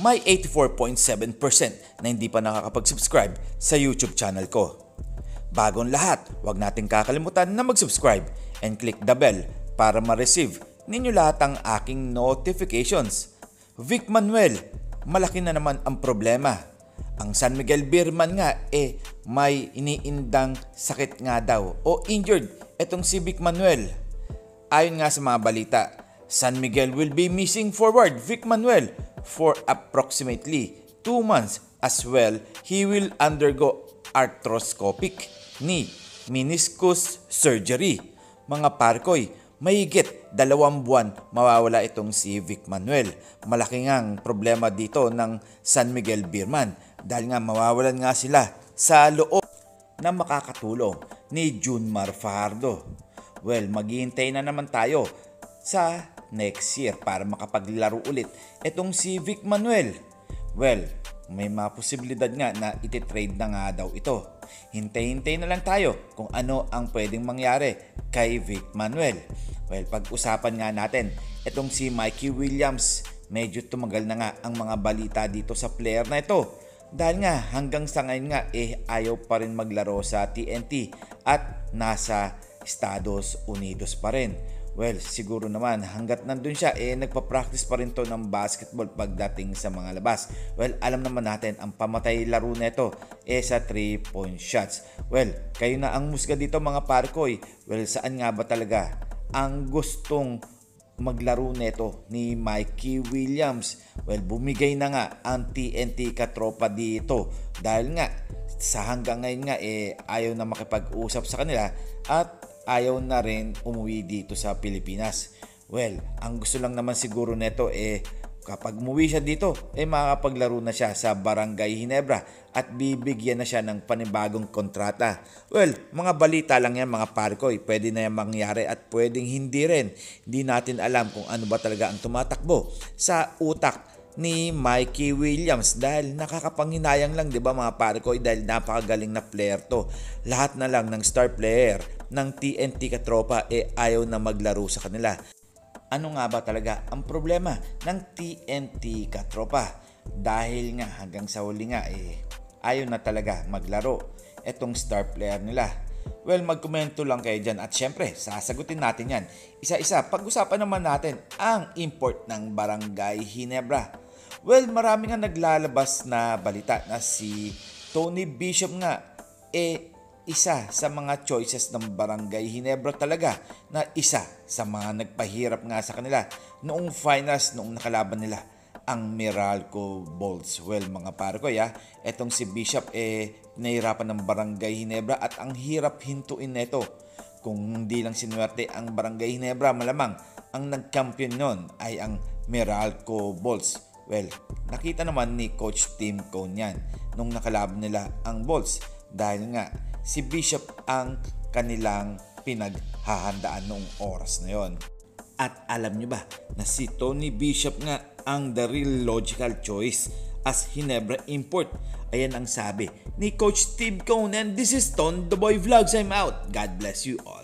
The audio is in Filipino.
may 84.7% na hindi pa nakakapag-subscribe sa YouTube channel ko. Bagong lahat, huwag nating kakalimutan na mag-subscribe and click the bell para ma-receive ninyo lahat ang aking notifications. Vic Manuel, malaki na naman ang problema. Ang San Miguel Beerman nga may iniindang sakit nga daw o injured etong si Vic Manuel. Ayon nga sa mga balita, San Miguel will be missing forward Vic Manuel for approximately 2 months. As well, he will undergo arthroscopic knee meniscus surgery. Mga parkoy, mahigit 2 buwan mawawala itong si Vic Manuel. Malaki ngang problema dito ng San Miguel Beerman dahil nga mawawalan nga sila sa loob na makakatulong ni Junmar Fajardo. Well, maghihintay na naman tayo sa next year para makapaglaro ulit itong si Vic Manuel. Well, may mga posibilidad nga na ititrade na nga daw ito. Hintay-hintay na lang tayo kung ano ang pwedeng mangyari kay Vic Manuel. Well, pag-usapan nga natin itong si Mikey Williams. Medyo tumagal na nga ang mga balita dito sa player na ito. Dahil nga hanggang sa ngayon nga ayaw pa rin maglaro sa TNT at nasa Estados Unidos pa rin. Well, siguro naman hanggat nandun siya nagpa-practice pa rin to ng basketball pagdating sa mga labas. Well, alam naman natin ang pamatay laro nito sa 3-point shots. Well, kayo na ang musga dito mga parkoy. Well, saan nga ba talaga ang gustong maglaro neto ni Mikey Williams? Well, bumigay na nga ang TNT katropa dito dahil nga sa hanggang ngayon nga ayaw na makipag-usap sa kanila at ayaw na rin umuwi dito sa Pilipinas. Well, ang gusto lang naman siguro neto kapag umuwi siya dito makakapaglaro na siya sa Barangay Ginebra at bibigyan na siya ng panibagong kontrata. Well, mga balita lang yan mga parkoy. Pwede na yan mangyari at pwedeng hindi rin. Hindi natin alam kung ano ba talaga ang tumatakbo sa utak ni Mikey Williams dahil nakakapanghinayang lang 'di ba mga parkoy dahil napakagaling na player to. Lahat na lang ng star player ng TNT katropa ayaw na maglaro sa kanila. Ano nga ba talaga ang problema ng TNT katropa? Dahil nga hanggang sa huli nga ayaw na talaga maglaro etong star player nila. Well, magkomento lang kayo dyan at syempre, sasagutin natin yan. Isa-isa, pag-usapan naman natin ang import ng Barangay Ginebra. Well, marami nga naglalabas na balita na si Tony Bishop nga isa sa mga choices ng Barangay Ginebra talaga na isa sa mga nagpahirap nga sa kanila noong finals noong nakalaban nila ang Meralco Bulls. Well, mga parkoy etong si Bishop nahirapan ng Barangay Ginebra at ang hirap hintuin nito. Kung hindi lang sinuwerte ang Barangay Ginebra, malamang ang nag-champion nun ay ang Meralco Bulls. Well, nakita naman ni Coach Tim Cone yan nung nakalaban nila ang Bulls dahil nga si Bishop ang kanilang pinaghahandaan noong oras na yon. At alam nyo ba na si Tony Bishop nga ang the real logical choice as Ginebra import? Ayan ang sabi ni Coach Tim Cone and this is Ton The Boy Vlogs. I'm out. God bless you all.